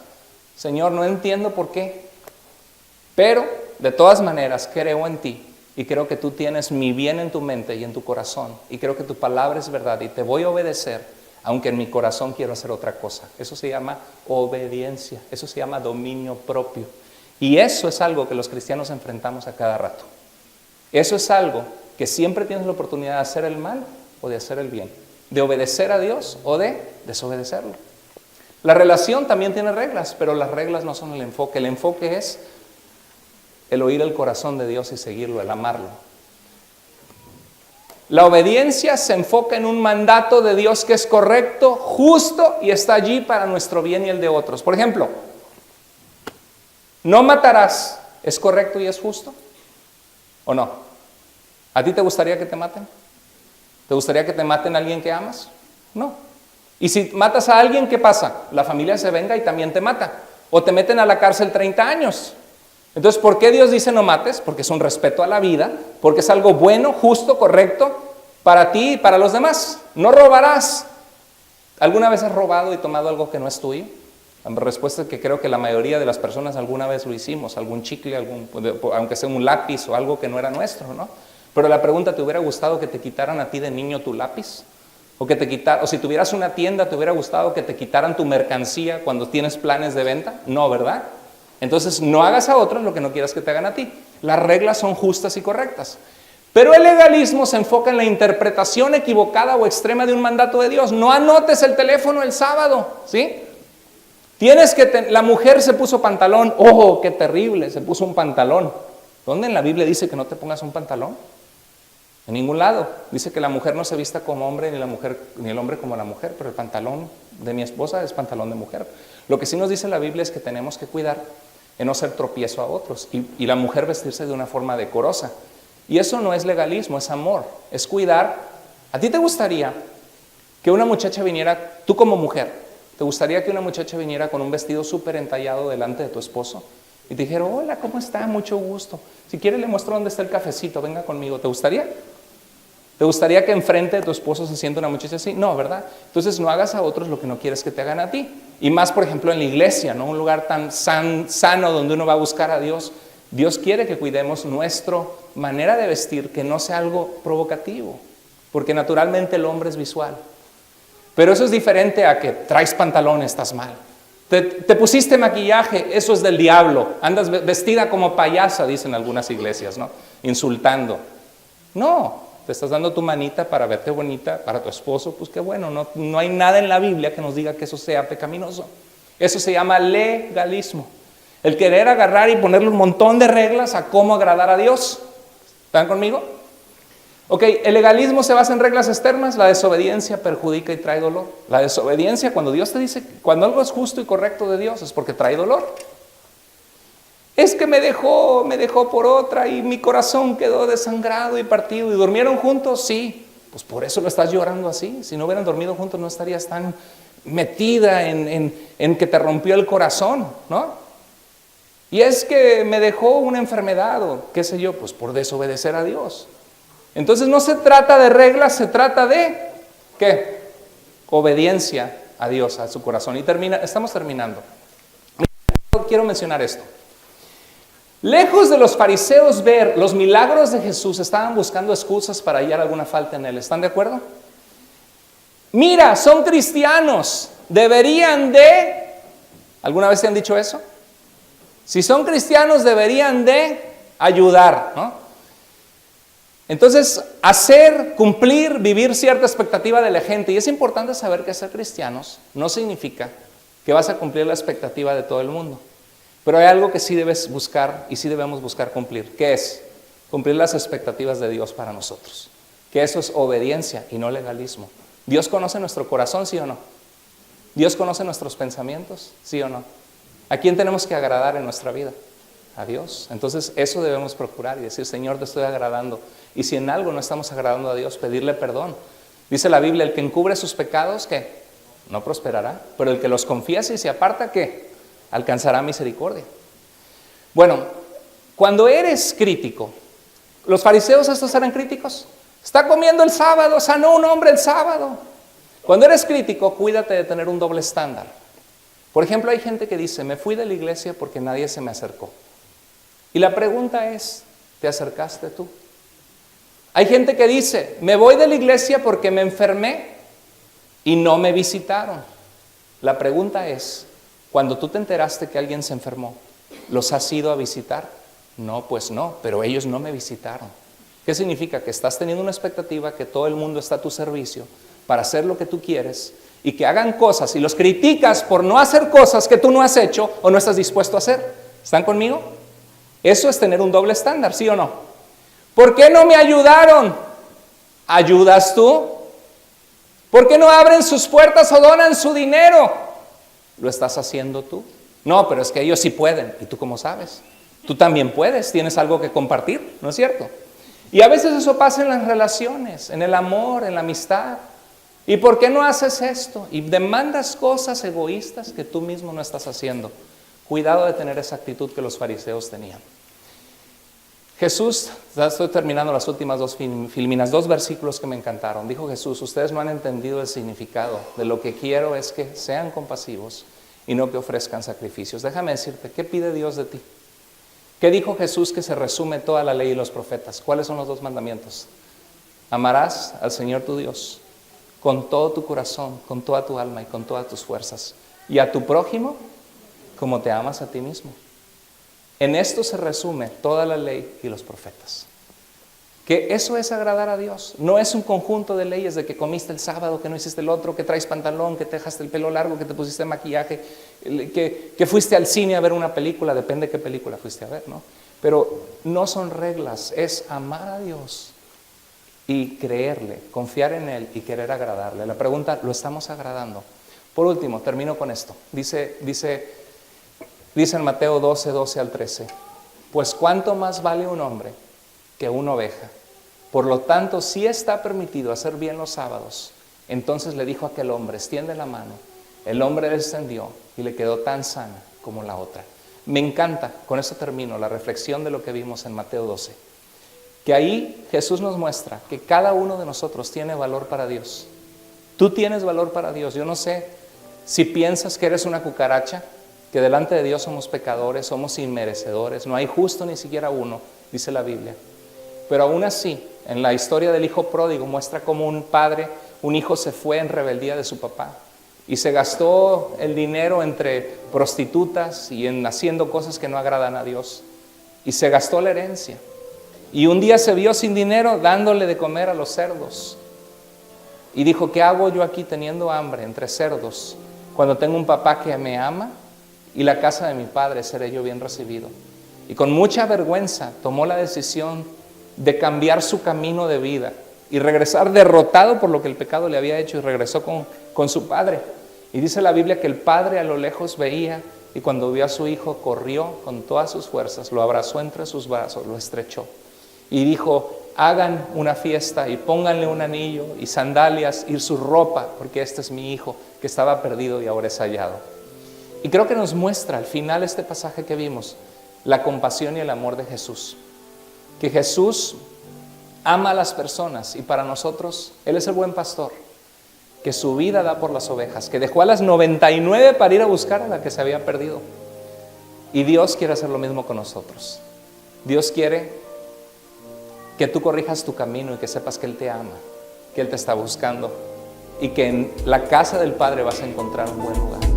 Speaker 1: Señor, no entiendo por qué, pero de todas maneras creo en ti y creo que tú tienes mi bien en tu mente y en tu corazón y creo que tu palabra es verdad y te voy a obedecer, aunque en mi corazón quiero hacer otra cosa. Eso se llama obediencia, eso se llama dominio propio. Y eso es algo que los cristianos enfrentamos a cada rato. Eso es algo que siempre tienes la oportunidad de hacer el mal o de hacer el bien, de obedecer a Dios o de desobedecerlo. La relación también tiene reglas, pero las reglas no son el enfoque es el oír el corazón de Dios y seguirlo, el amarlo. La obediencia se enfoca en un mandato de Dios que es correcto, justo y está allí para nuestro bien y el de otros. Por ejemplo, no matarás, ¿es correcto y es justo? ¿O no? ¿A ti te gustaría que te maten? ¿Te gustaría que te maten a alguien que amas? No. Y si matas a alguien, ¿qué pasa? La familia se venga y también te mata. O te meten a la cárcel 30 años. Entonces, ¿por qué Dios dice no mates? Porque es un respeto a la vida, porque es algo bueno, justo, correcto para ti y para los demás. No robarás. ¿Alguna vez has robado y tomado algo que no es tuyo? La respuesta es que creo que la mayoría de las personas alguna vez lo hicimos, algún chicle, aunque sea un lápiz o algo que no era nuestro, ¿no? Pero la pregunta, ¿te hubiera gustado que te quitaran a ti de niño tu lápiz? O si tuvieras una tienda, ¿te hubiera gustado que te quitaran tu mercancía cuando tienes planes de venta? No, ¿verdad? Entonces, no hagas a otros lo que no quieras que te hagan a ti. Las reglas son justas y correctas. Pero el legalismo se enfoca en la interpretación equivocada o extrema de un mandato de Dios. No anotes el teléfono el sábado, ¿sí? La mujer se puso pantalón. ¡Oh, qué terrible! Se puso un pantalón. ¿Dónde en la Biblia dice que no te pongas un pantalón? En ningún lado. Dice que la mujer no se vista como hombre, ni el hombre como la mujer, pero el pantalón de mi esposa es pantalón de mujer. Lo que sí nos dice la Biblia es que tenemos que cuidar en no ser tropiezo a otros y la mujer vestirse de una forma decorosa. Y eso no es legalismo, es amor, es cuidar. ¿A ti te gustaría que una muchacha viniera, tú como mujer, te gustaría que una muchacha viniera con un vestido súper entallado delante de tu esposo y te dijera, hola, ¿cómo está? Mucho gusto. Si quiere le muestro dónde está el cafecito, venga conmigo. ¿Te gustaría? ¿Te gustaría que enfrente de tu esposo se sienta una muchacha así? No, ¿verdad? Entonces no hagas a otros lo que no quieres que te hagan a ti. Y más, por ejemplo, en la iglesia, ¿no? Un lugar tan sano donde uno va a buscar a Dios. Dios quiere que cuidemos nuestra manera de vestir, que no sea algo provocativo, porque naturalmente el hombre es visual. Pero eso es diferente a que traes pantalón, estás mal. Te pusiste maquillaje, eso es del diablo. Andas vestida como payasa, dicen algunas iglesias, ¿no? Insultando. No. Te estás dando tu manita para verte bonita, para tu esposo, pues qué bueno, no hay nada en la Biblia que nos diga que eso sea pecaminoso. Eso se llama legalismo. El querer agarrar y ponerle un montón de reglas a cómo agradar a Dios. ¿Están conmigo? Ok, el legalismo se basa en reglas externas, la desobediencia perjudica y trae dolor. La desobediencia, cuando Dios te dice, cuando algo es justo y correcto de Dios, es porque trae dolor. Es que me dejó por otra y mi corazón quedó desangrado y partido. ¿Y durmieron juntos? Sí. Pues por eso lo estás llorando así. Si no hubieran dormido juntos no estarías tan metida en que te rompió el corazón, ¿no? Y es que me dejó una enfermedad o qué sé yo, pues por desobedecer a Dios. Entonces no se trata de reglas, se trata de, ¿qué? Obediencia a Dios, a su corazón. Y estamos terminando. Quiero mencionar esto. Lejos de los fariseos ver los milagros de Jesús, estaban buscando excusas para hallar alguna falta en él. ¿Están de acuerdo? Mira, son cristianos, deberían de... ¿Alguna vez te han dicho eso? Si son cristianos, deberían de ayudar, ¿no? Entonces, hacer, cumplir, vivir cierta expectativa de la gente. Y es importante saber que ser cristianos no significa que vas a cumplir la expectativa de todo el mundo. Pero hay algo que sí debes buscar y sí debemos buscar cumplir. ¿Qué es? Cumplir las expectativas de Dios para nosotros. Que eso es obediencia y no legalismo. ¿Dios conoce nuestro corazón, sí o no? ¿Dios conoce nuestros pensamientos, sí o no? ¿A quién tenemos que agradar en nuestra vida? A Dios. Entonces eso debemos procurar y decir, Señor, te estoy agradando. Y si en algo no estamos agradando a Dios, pedirle perdón. Dice la Biblia, el que encubre sus pecados, ¿qué? no prosperará, pero el que los confiesa y se aparta, ¿qué? Alcanzará misericordia. Bueno, cuando eres crítico, los fariseos estos eran críticos. Está comiendo el sábado, sanó un hombre el sábado. Cuando eres crítico, cuídate de tener un doble estándar. Por ejemplo, hay gente que dice, me fui de la iglesia porque nadie se me acercó. Y la pregunta es, ¿te acercaste tú? Hay gente que dice, me voy de la iglesia porque me enfermé y no me visitaron. La pregunta es, cuando tú te enteraste que alguien se enfermó, ¿los has ido a visitar? No, pues no, pero ellos no me visitaron. ¿Qué significa? Que estás teniendo una expectativa que todo el mundo está a tu servicio para hacer lo que tú quieres y que hagan cosas y los criticas por no hacer cosas que tú no has hecho o no estás dispuesto a hacer. ¿Están conmigo? Eso es tener un doble estándar, ¿sí o no? ¿Por qué no me ayudaron? ¿Ayudas tú? ¿Por qué no abren sus puertas o donan su dinero? ¿Lo estás haciendo tú? No, pero es que ellos sí pueden. ¿Y tú cómo sabes? Tú también puedes, tienes algo que compartir, ¿no es cierto? Y a veces eso pasa en las relaciones, en el amor, en la amistad. ¿Y por qué no haces esto? Y demandas cosas egoístas que tú mismo no estás haciendo. Cuidado de tener esa actitud que los fariseos tenían. Jesús, ya estoy terminando las últimas dos filminas, 2 versículos que me encantaron. Dijo Jesús, ustedes no han entendido el significado de lo que quiero es que sean compasivos y no que ofrezcan sacrificios. Déjame decirte, ¿qué pide Dios de ti? ¿Qué dijo Jesús que se resume toda la ley y los profetas? ¿Cuáles son los 2 mandamientos? Amarás al Señor tu Dios con todo tu corazón, con toda tu alma y con todas tus fuerzas. Y a tu prójimo como te amas a ti mismo. En esto se resume toda la ley y los profetas. Que eso es agradar a Dios. No es un conjunto de leyes de que comiste el sábado, que no hiciste el otro, que traes pantalón, que te dejaste el pelo largo, que te pusiste maquillaje, que fuiste al cine a ver una película, depende de qué película fuiste a ver, ¿no? Pero no son reglas, es amar a Dios y creerle, confiar en Él y querer agradarle. La pregunta, ¿lo estamos agradando? Por último, termino con esto. Dice en Mateo 12, 12 al 13, pues cuánto más vale un hombre que una oveja. Por lo tanto, si está permitido hacer bien los sábados. Entonces le dijo a aquel hombre, extiende la mano. El hombre le extendió y le quedó tan sana como la otra. Me encanta, con eso termino, la reflexión de lo que vimos en Mateo 12. Que ahí Jesús nos muestra que cada uno de nosotros tiene valor para Dios. Tú tienes valor para Dios. Yo no sé si piensas que eres una cucaracha, que delante de Dios somos pecadores, somos inmerecedores, no hay justo ni siquiera uno, dice la Biblia. Pero aún así, en la historia del hijo pródigo muestra cómo un hijo se fue en rebeldía de su papá y se gastó el dinero entre prostitutas y en haciendo cosas que no agradan a Dios y se gastó la herencia y un día se vio sin dinero dándole de comer a los cerdos y dijo, ¿qué hago yo aquí teniendo hambre entre cerdos cuando tengo un papá que me ama y la casa de mi padre seré yo bien recibido? Y con mucha vergüenza tomó la decisión de cambiar su camino de vida y regresar derrotado por lo que el pecado le había hecho y regresó con su padre. Y dice la Biblia que el padre a lo lejos veía y cuando vio a su hijo corrió con todas sus fuerzas, lo abrazó entre sus brazos, lo estrechó y dijo, hagan una fiesta y pónganle un anillo y sandalias y su ropa, porque este es mi hijo que estaba perdido y ahora es hallado. Y creo que nos muestra al final este pasaje que vimos, la compasión y el amor de Jesús. Que Jesús ama a las personas y para nosotros, Él es el buen pastor, que su vida da por las ovejas, que dejó a las 99 para ir a buscar a la que se había perdido. Y Dios quiere hacer lo mismo con nosotros. Dios quiere que tú corrijas tu camino y que sepas que Él te ama, que Él te está buscando y que en la casa del Padre vas a encontrar un buen lugar.